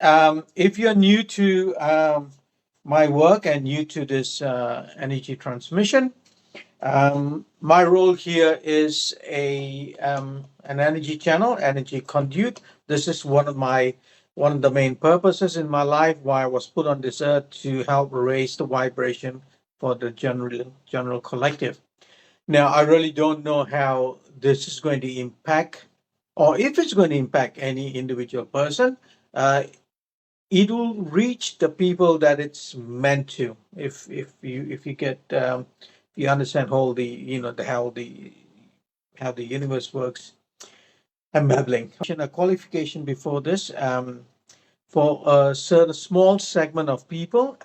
If you're new to my work and new to this energy transmission, my role here is an energy channel, energy conduit. This is one of the main purposes in my life, why I was put on this earth, to help raise the vibration for the general collective. Now, I really don't know how this is going to impact, or if it's going to impact any individual person. Uh, it will reach the people that it's meant to. If you get if you understand how the how the universe works. I'm babbling. A qualification before this. For a certain small segment of people,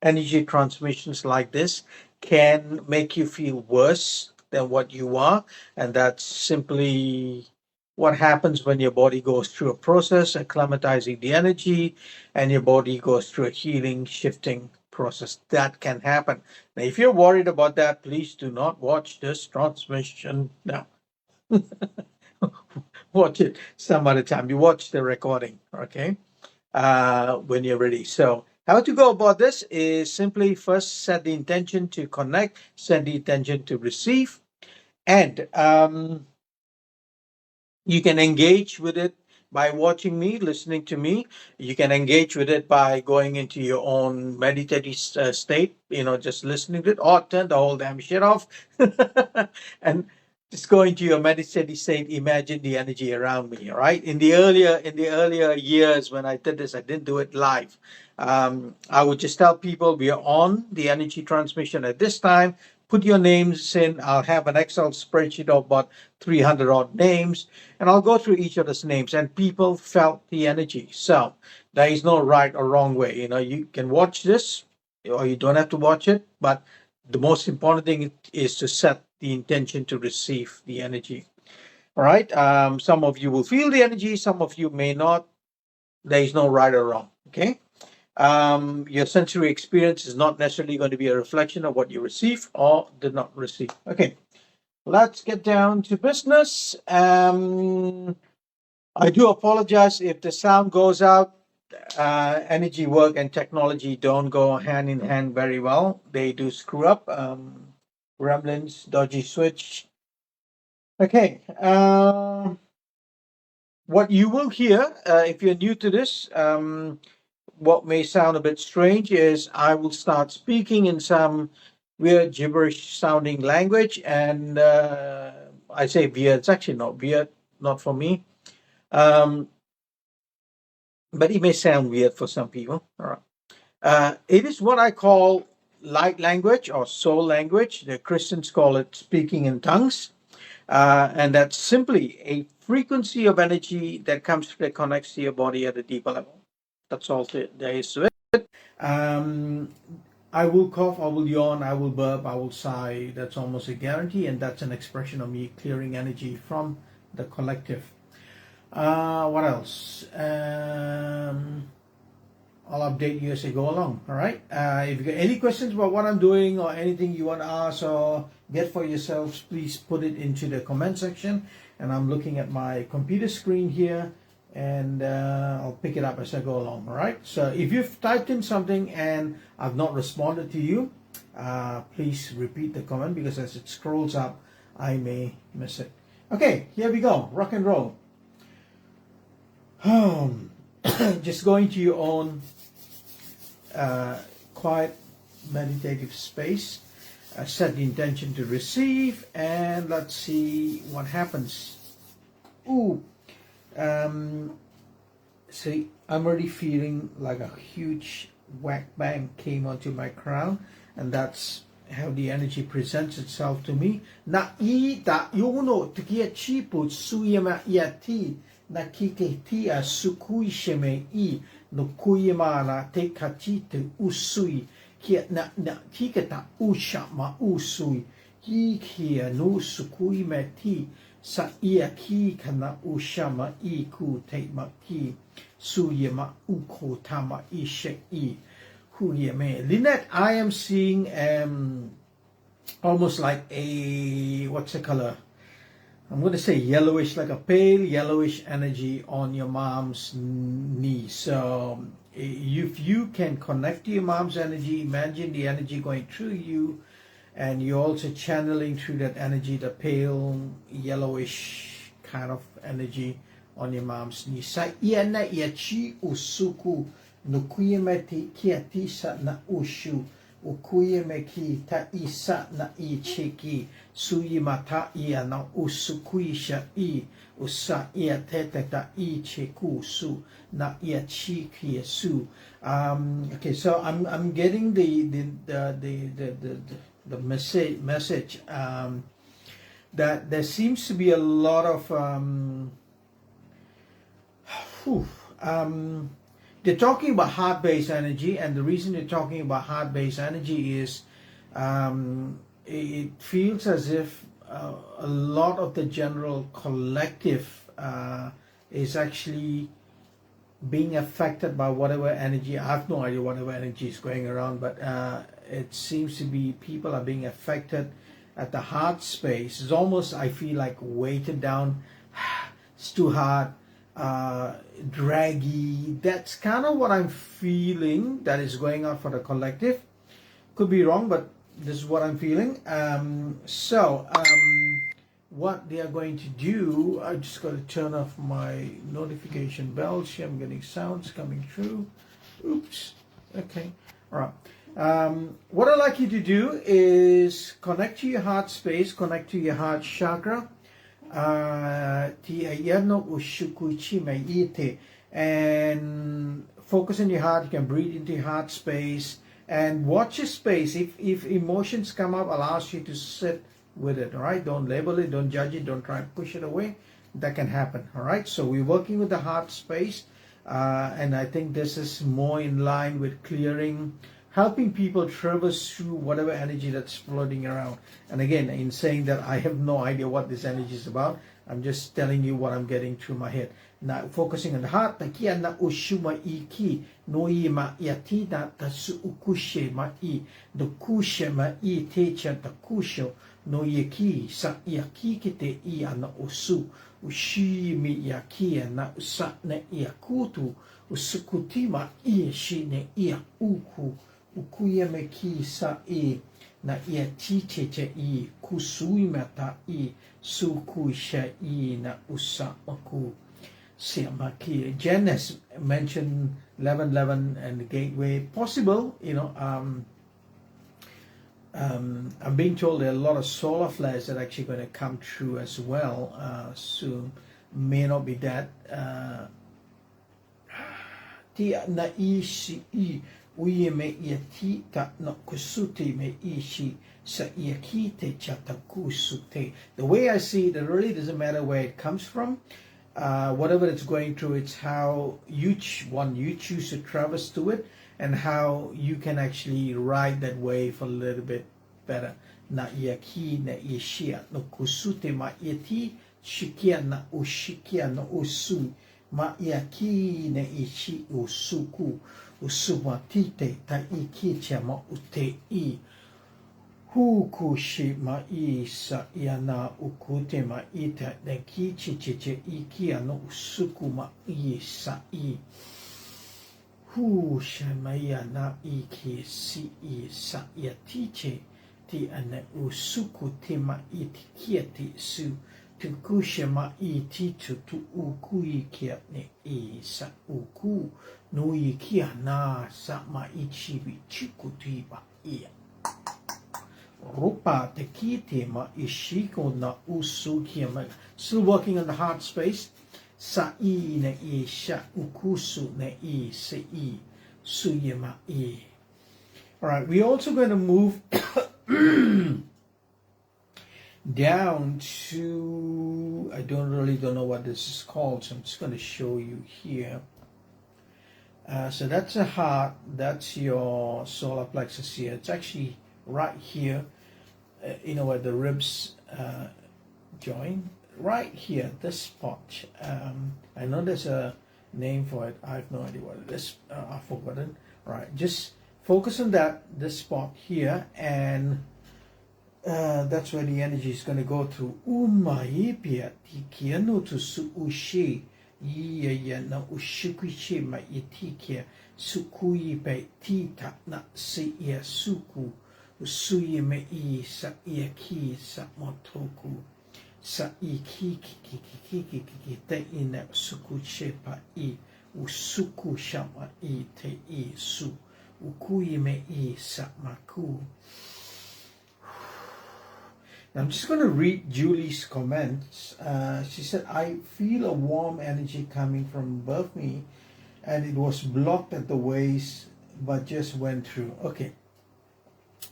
energy transmissions like this can make you feel worse than what you are, and that's simply what happens when your body goes through a process acclimatizing the energy, and your body goes through a healing, shifting process. That can happen. Now, if you're worried about that, please do not watch this transmission now. Watch it some other time. You watch the recording, okay? When you're ready. So, how to go about this is simply first set the intention to connect, set the intention to receive, and you can engage with it by watching me, listening to me. You can engage with it by going into your own meditative state, just listening to it, or turn the whole damn shit off and just go into your meditative state. Imagine the energy around me. All right. In the earlier years when I did this, I didn't do it live. I would just tell people we are on the energy transmission at this time. Put your names in. I'll have an Excel spreadsheet of about 300 odd names, and I'll go through each of those names, and people felt the energy. So there is no right or wrong way. You can watch this, or you don't have to watch it, but the most important thing is to set the intention to receive the energy. All right. Some of you will feel the energy, some of you may not. There is no right or wrong. Okay. Your sensory experience is not necessarily going to be a reflection of what you receive or did not receive. Okay, let's get down to business. I do apologize if the sound goes out. Energy work and technology don't go hand in hand very well. They do screw up. Gremlins, dodgy switch. Okay. What you will hear, if you're new to this, what may sound a bit strange is I will start speaking in some weird gibberish sounding language, and I say weird, it's actually not weird, not for me. Um, but it may sound weird for some people. All right. It is what I call light language or soul language. The Christians call it speaking in tongues. And that's simply a frequency of energy that connects to your body at a deeper level. That's all there is to it. Um, I will cough, I will yawn, I will burp, I will sigh. That's almost a guarantee, and that's an expression of me clearing energy from the collective. What else? I'll update you as I go along. All right. If you got any questions about what I'm doing or anything you want to ask or get for yourselves, please put it into the comment section. And I'm looking at my computer screen here, and I'll pick it up as I go along. All right. So if you've typed in something and I've not responded to you, please repeat the comment, because as it scrolls up, I may miss it. Okay. Here we go. Rock and roll. Just go into your own quiet meditative space, set the intention to receive, and let's see what happens. Ooh, see, I'm already feeling like a huge whack bang came onto my crown, and that's how the energy presents itself to me. Na I da yono tkia chipu suyama yati na kike tia sukui sheme I no kuyama na te kachite usui kia na kika ta usha ma usui ki kia no sukui me ti sa ia ki kana ushama I ku te ma ki suyama uko tama I she I. Lynette, I am seeing almost like a, what's the color? I'm going to say yellowish, like a pale yellowish energy on your mom's knee. So if you can connect to your mom's energy, imagine the energy going through you, and you're also channeling through that energy, the pale yellowish kind of energy on your mom's knee. Sa ia na ia chi usuku nukuye meti kiati sa na ushu ukuye meki ta isa na I cheki suyi mata ia na usukuisha I usa ia tete ta I cheku su na ia chi su. Okay, so I'm getting the message that there seems to be a lot of they're talking about heart-based energy, and the reason they're talking about heart-based energy is it feels as if a lot of the general collective is actually being affected by whatever energy. I have no idea whatever energy is going around, but it seems to be people are being affected at the heart space. It's almost, I feel like, weighted down. It's too hard, draggy. That's kind of what I'm feeling that is going on for the collective. Could be wrong, but this is what I'm feeling. What they are going to do, I just got to turn off my notification bell. See, I'm getting sounds coming through. Oops. Okay. All right. What I'd like you to do is connect to your heart space, connect to your heart chakra. And focus on your heart. You can breathe into your heart space and watch your space. If emotions come up, I'll ask you to sit with it. All right, don't label it, don't judge it, don't try and push it away. That can happen. All right, so we're working with the heart space, and I think this is more in line with clearing, helping people traverse through whatever energy that's floating around. And again, in saying that, I have no idea what this energy is about. I'm just telling you what I'm getting through my head. Now, focusing on the heart, takia na ushuma iki no I ma yati na tasu ukushe ma I the kushe ma I techa the kusho no yaki sa yaki kite I ana usu ushi mi yaki na usa na yakutu usukuti ma I shi ne I uku ukuye me ki sa I na ia teche I kusui mata I sukusha I na usa maku. Jen has mentioned 1111 and the gateway. Possible, I'm being told there are a lot of solar flares that are actually going to come through as well. So may not be that. Tia na ishi I uye me iati ta na kusute me ishi sa iakite chata kusute. The way I see it, it really doesn't matter where it comes from. Whatever it's going through, it's how you choose to traverse to it, and how you can actually ride that wave a little bit better. Na yaki na ishia no kusute ma yati shikia na ushikia no usu ma yaki na ishi usuku usumatite ta ikicha ma ute I hukushi ma I sa yana ukute ma ita na kichi chiche ikia no usuku ma I sa I hu shamaya na iki si I sa yatiche ti ana usuku te ma itikia ti su tukusha ma iti tu uku ikia ne I sa uku no ikia na sa ma ichibi chikuti ba ia rupa te kite ma ishiko na usukia ma. Still working on the heart space. Sa I na I sha ukusu na I se I suye ma I. All right, we're also going to move down to, I don't know what this is called, so I'm just going to show you here. So that's a heart, that's your solar plexus here. It's actually right here, where the ribs join, right here, this spot. I know there's a name for it. I have no idea what it is. I've forgotten. Right, just focus on this spot here, and that's where the energy is going to go to. Umaipia tikiano to su ushi. Ya na ushukushi ma itikia. Sukui pe tita na se ya suku. Usuye me I sa ia ki sa motoku. Sa I ki te ina suku chepa I. Usuku shama I te I su. Ukui me I sa maku. I'm just going to read Julie's comments. She said, I feel a warm energy coming from above me and it was blocked at the waist but just went through. Okay.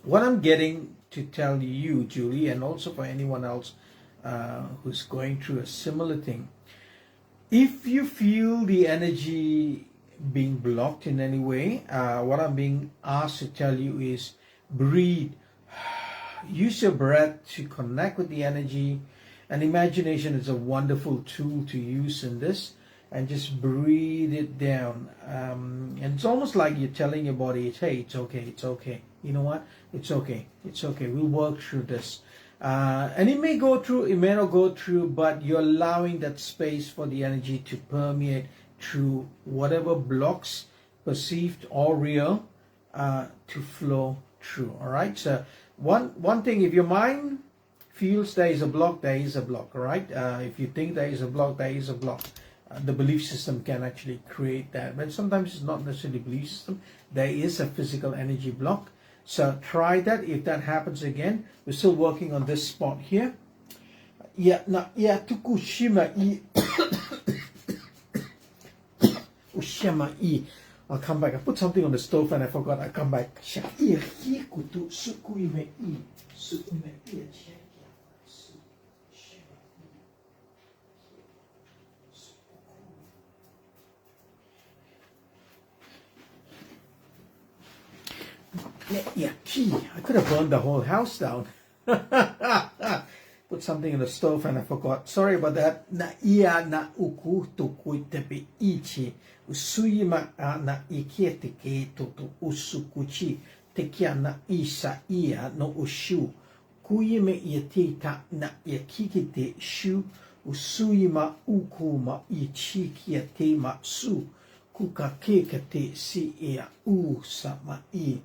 What I'm getting to tell you, Julie, and also for anyone else who's going through a similar thing, if you feel the energy being blocked in any way, what I'm being asked to tell you is breathe. Use your breath to connect with the energy, and imagination is a wonderful tool to use in this, and just breathe it down. And it's almost like you're telling your body, hey, it's okay, it's okay. You know what? It's okay, it's okay. We'll work through this. And it may go through, it may not go through, but you're allowing that space for the energy to permeate through whatever blocks, perceived or real, to flow through. All right. So one thing, if your mind feels there is a block, there is a block. All right. If you think there is a block, there is a block. The belief system can actually create that, but sometimes it's not necessarily belief system. There is a physical energy block. So try that. If that happens again, we're still working on this spot here. Yeah, Tukushima I Ushima I. I'll come back. I put something on the stove and I forgot. I'll come back. Yeah, I could have burned the whole house down. Put something in the stove and I forgot. Sorry about that. Na ia na uku tuku tepe ichi. Usuyima na ikiete ke tutu usukuchi. Tekia na isa ia no ushu. Kuyime ietita na yakikite shu. Usuyima ukuma ichi kia te matsu. Kuka kekate si ia usama I.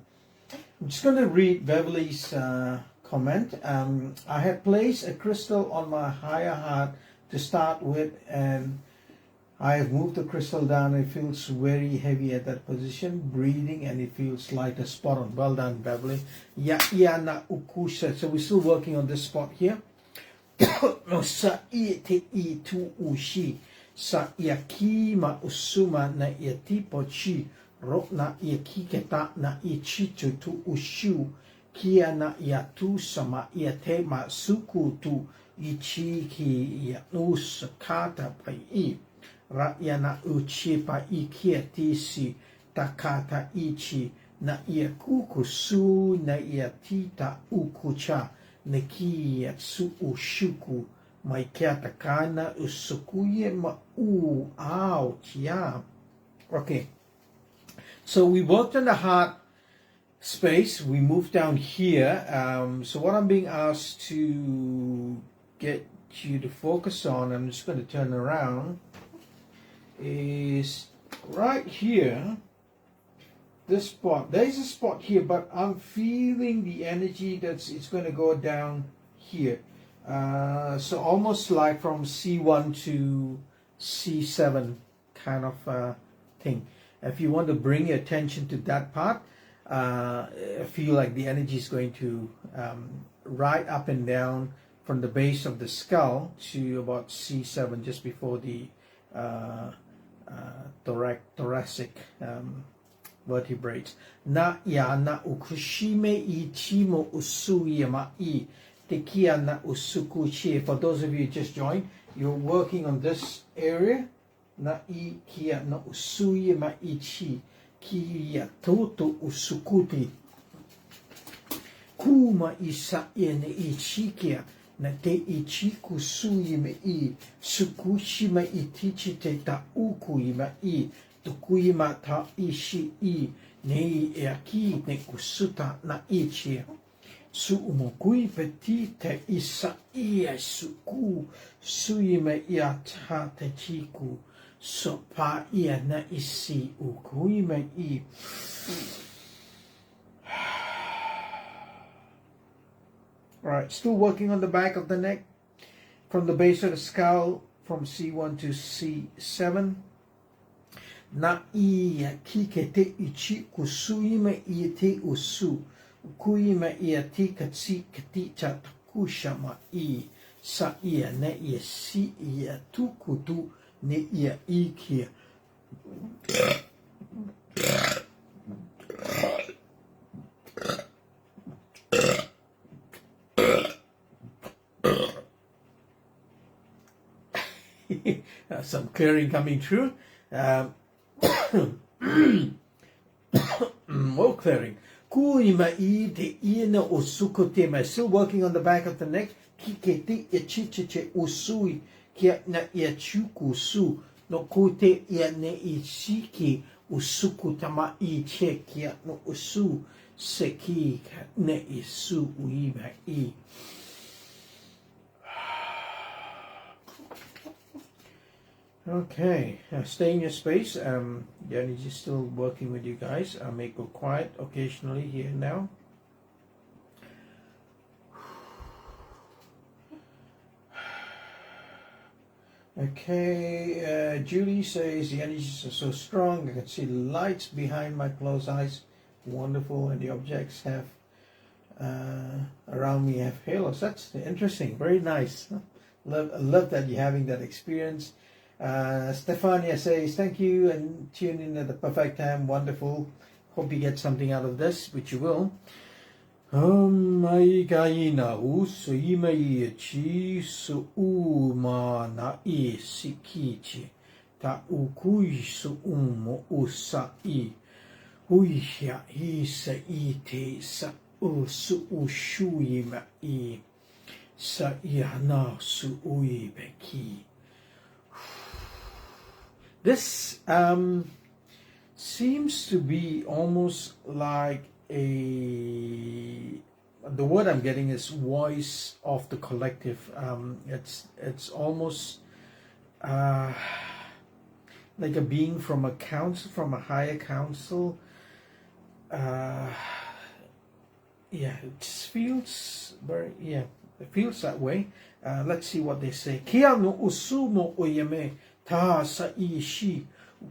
I'm just going to read Beverly's comment. I had placed a crystal on my higher heart to start with, and I have moved the crystal down. It feels very heavy at that position, breathing, and it feels lighter. Spot on. Well done, Beverly. Ya na ukusha. So we're still working on this spot here. No sa I te I tu ushi. Sa yaki ma usuma na yatipo chi. Rokna yakiketa na ichitu tu ushu. Kia na yatu sama yate ma suku tu ichiki ya usakata pai I. Raya na uchi pa ikia tisi takata ichi na yakukusu na yatita ukucha na ki yatsu ushuku. Maikiata kana usukuye ma au kia. Okay. So we worked on the heart space. We moved down here. So what I'm being asked to get you to focus on, I'm just going to turn around, is right here. This spot. There's a spot here, but I'm feeling the energy it's going to go down here. So almost like from C1 to C7 kind of thing. If you want to bring your attention to that part, I feel like the energy is going to ride up and down from the base of the skull to about C7, just before the thoracic vertebrates. Na ya na ukushime ichimo usuyama I tekia na usukuchi. For those of you who just joined, you're working on this area. Na I kia na usuye ma ichi kia toto usukuti kuma isa ene ichi kia na te ichi kusuye me I sukushi ma itichi te ta ukui ma I tukui ma ta ishi I nei e aki ne kusuta na ichi. su umokui petite isa ia suku suime ia ta te chiku so pa ia na isi ukuime I. All right, still working on the back of the neck from the base of the skull from C1 to C7. Na ia kike te ichi kusuime ia te usu kuime ia te katsi kati cha takushama I sa ia ne ia si ia tukutu ne ia ikia. Some clearing coming through. More clearing. Kuima I te ina usuko te mai. Still working on the back of the neck. Kike te ia chichiche usui kia na ia chuku su. No ko te ia ne I shiki usuku tama I che kia no usu seki ne isu uima I. Okay, stay in your space. The energy is still working with you guys. I may go quiet occasionally here and now. Okay, Julie says the energies are so strong. I can see lights behind my closed eyes. Wonderful, and the objects have around me have halos. That's interesting. Very nice. Love that you're having that experience. Stefania says thank you and tune in at the perfect time. Wonderful. Hope you get something out of this, which you will. Mai gaina uso imai chi su uma na I sikichi ta ukui su umo usa I uihia I sa I te sa usu ushui ma I sa iana su ui beki. This seems to be almost like the word I'm getting is voice of the collective. It's almost like a being from a council, from a higher council. Yeah, it just feels very, it feels that way. Let's see what they say. Kia no usumo oyame ta sa ishi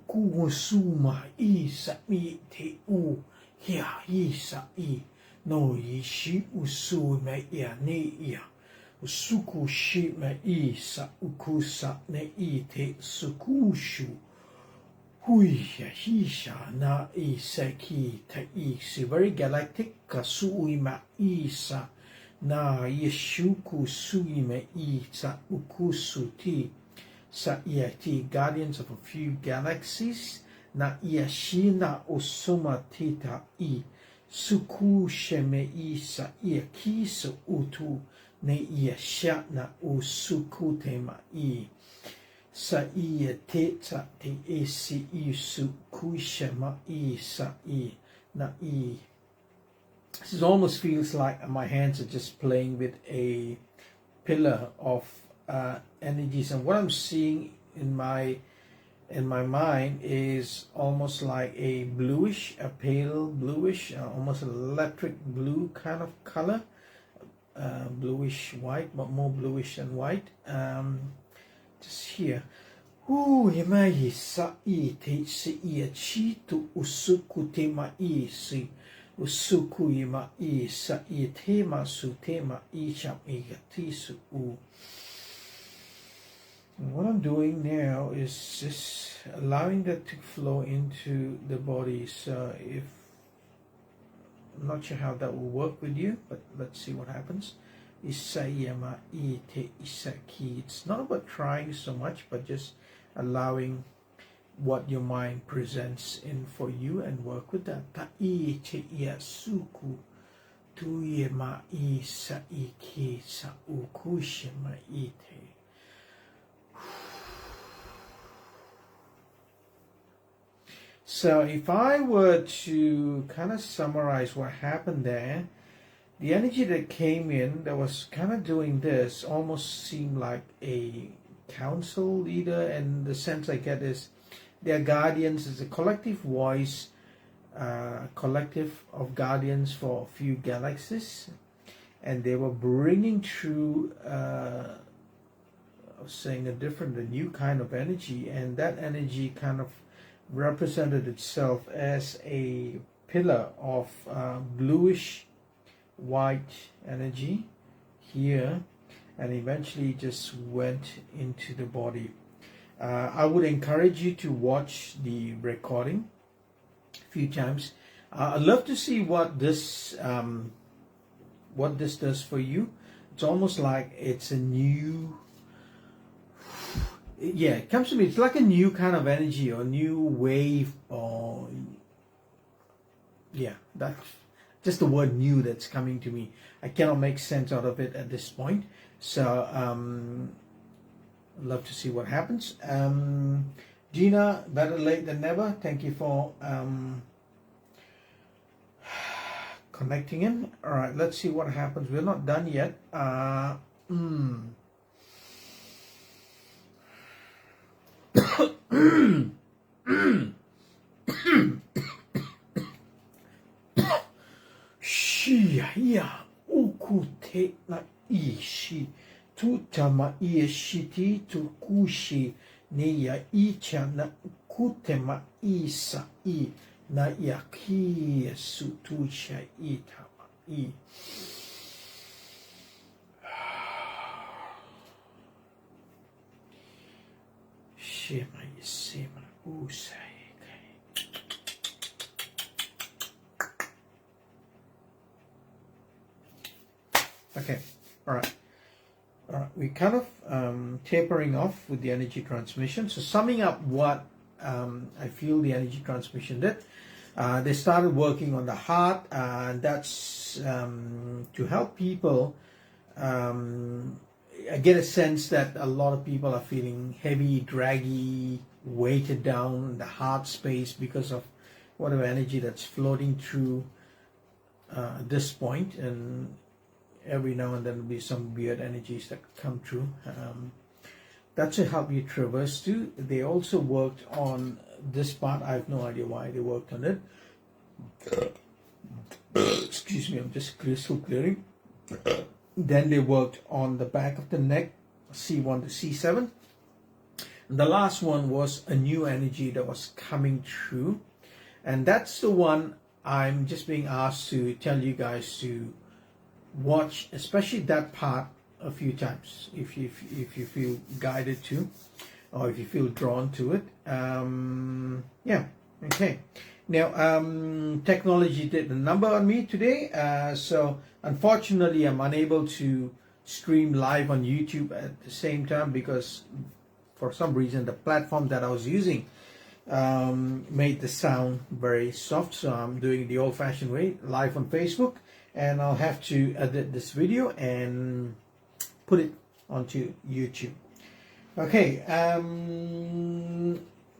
ku usuma I sa mi te u hia I sa I no ishi usu me ia ne ia usuku shi me I sa ukusa ne I te sukushu hui hisha na I seki te I. See, very galactic. Kasui ma I sa na yeshuku sui me I sa ukusu ti sa iati, guardians of a few galaxies. Na iashina osuma tita I suku sheme I sa iaki sa utu ne iasha na usuku tema I sa I te ta te esi I suku shema I sa I na I. This almost feels like my hands are just playing with a pillar of energies, and what I'm seeing in my mind is almost like a bluish, a pale bluish, almost electric blue kind of color, bluish white, but more bluish than white. Just here. Yemai sa I te se ia chitu usuku te ma I si usuku ima I sa I te ma su te ma I sham igati su u. And what I'm doing now is just allowing that to flow into the body. So if I'm not sure how that will work with you, but let's see what happens. Isayama ite isaki. It's not about trying so much, but just allowing what your mind presents in for you and work with that. Ta iche yasuku tu yema isa iki sa ukushima ite. So if I were to kind of summarize what happened there, The energy that came in that was kind of doing this almost seemed like a council leader, and the sense I get is their guardians is a collective voice, collective of guardians for a few galaxies, and they were bringing through I was saying a new kind of energy, and that energy kind of represented itself as a pillar of bluish white energy here, and eventually just went into the body. I would encourage you to watch the recording a few times. I'd love to see what this does for you. It's almost like it's a new, yeah, it comes to me, it's like a new kind of energy or new wave, or yeah, that's just the word new that's coming to me. I cannot make sense out of it at this point. So I'd love to see what happens. Gina, better late than never. Thank you for connecting in. All right, let's see what happens. We're not done yet. Shia ukute na ishi tutama ieshiti tukushi ne ya icha na kutema isa I na yaki sutusha itama I. Shema yisema usai. Okay, all right. We're kind of tapering off with the energy transmission. So summing up what I feel the energy transmission did, they started working on the heart, and that's to help people. I get a sense that a lot of people are feeling heavy, draggy, weighted down in the heart space because of whatever energy that's floating through this point, and every now and then there'll be some weird energies that come through. That's to help you traverse too. They also worked on this part. I have no idea why they worked on it. Excuse me, I'm just crystal clearing. Then they worked on the back of the neck, C1 to C7. And the last one was a new energy that was coming through. And that's the one I'm just being asked to tell you guys to watch, especially that part a few times if you feel guided to, or if you feel drawn to it. Yeah, okay. Now technology did a number on me today, so unfortunately I'm unable to stream live on YouTube at the same time because for some reason the platform that I was using made the sound very soft. So I'm doing the old-fashioned way, live on Facebook, and I'll have to edit this video and put it onto YouTube. Okay,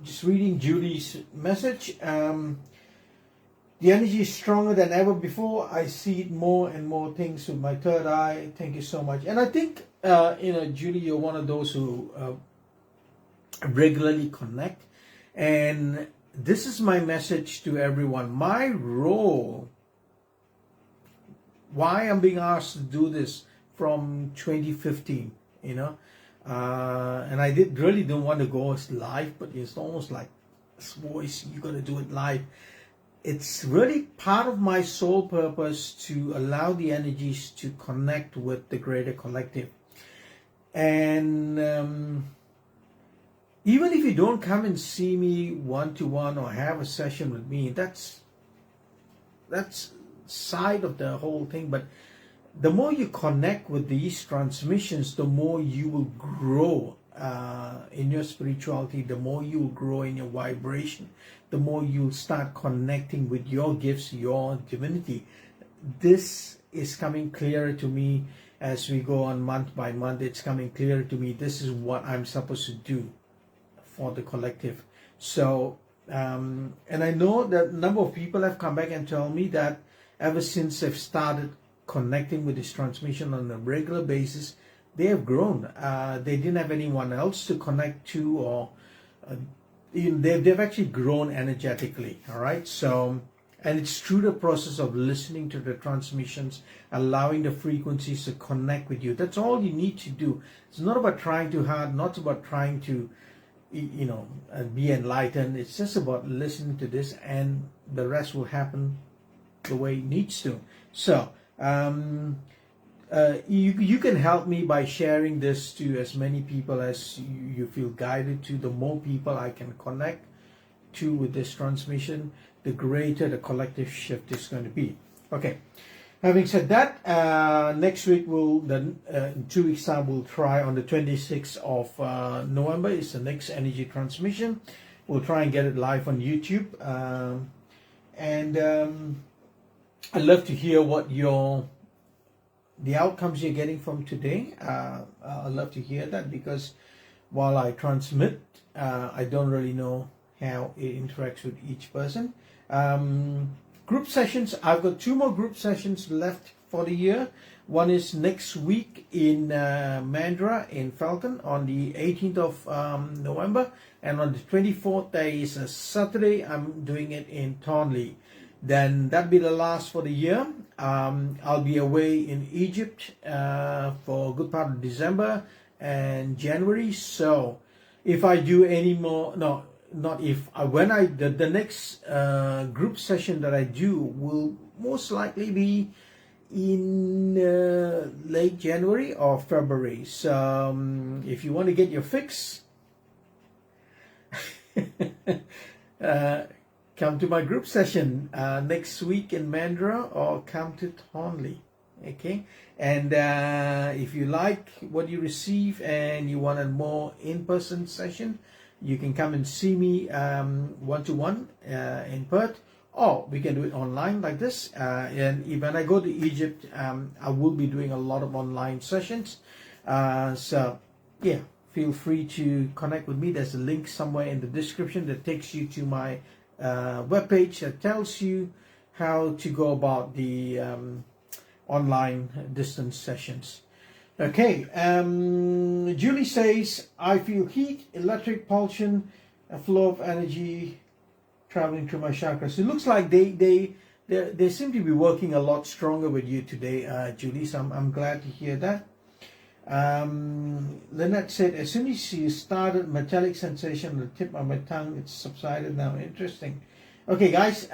just reading Julie's message. The energy is stronger than ever before. I see it more and more things with my third eye. Thank you so much. And I think, Julie, you're one of those who regularly connect. And this is my message to everyone. My role, why I'm being asked to do this from 2015, and I really don't want to go live, but it's almost like this voice, you got to do it live. It's really part of my soul purpose to allow the energies to connect with the greater collective. And even if you don't come and see me one-to-one or have a session with me, that's side of the whole thing. But the more you connect with these transmissions, the more you will grow in your spirituality, the more you will grow in your vibration, the more you'll start connecting with your gifts, your divinity. This is coming clearer to me as we go on month by month. It's coming clearer to me. This is what I'm supposed to do for the collective. So, and I know that a number of people have come back and told me that ever since they've started connecting with this transmission on a regular basis, they have grown. They didn't have anyone else to connect to, or they've actually grown energetically. All right, so, and it's through the process of listening to the transmissions, allowing the frequencies to connect with you. That's all you need to do. It's not about trying too hard, not about trying to be enlightened. It's just about listening to this, and the rest will happen the way it needs to. So you can help me by sharing this to as many people as you feel guided to. The more people I can connect to with this transmission, the greater the collective shift is going to be. Okay, having said that, next week in 2 weeks time, we'll try on the 26th of November is the next energy transmission. We'll try and get it live on YouTube, and I'd love to hear what the outcomes you're getting from today. I'd love to hear that, because while I transmit, I don't really know how it interacts with each person. Group sessions, I've got 2 more group sessions left for the year. One is next week in Mandra in Falcon on the 18th of November, and on the 24th, there is a Saturday, I'm doing it in Thornley. Then that'll be the last for the year. I'll be away in Egypt for a good part of December and January. So if I do any more, no, not if, when the next group session that I do will most likely be in late January or February. So if you want to get your fix, come to my group session next week in Mandra, or come to Thornley. Okay, and if you like what you receive and you want a more in-person session, you can come and see me one-to-one in Perth, or we can do it online like this. And when I go to Egypt, I will be doing a lot of online sessions. So yeah, feel free to connect with me. There's a link somewhere in the description that takes you to my webpage that tells you how to go about the online distance sessions. Okay, Julie says, I feel heat, electric pulsion, a flow of energy traveling through my chakras. It looks like they seem to be working a lot stronger with you today, Julie, so I'm glad to hear that. Lynette said, as soon as you started, metallic sensation on the tip of my tongue, it's subsided now. Interesting. Okay, guys,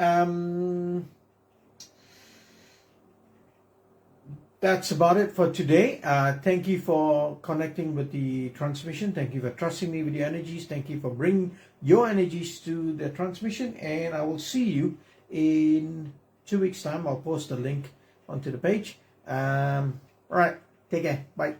that's about it for today. Thank you for connecting with the transmission. Thank you for trusting me with your energies. Thank you for bringing your energies to the transmission, and I will see you in 2 weeks time. I'll post a link onto the page. All right, take care. Bye.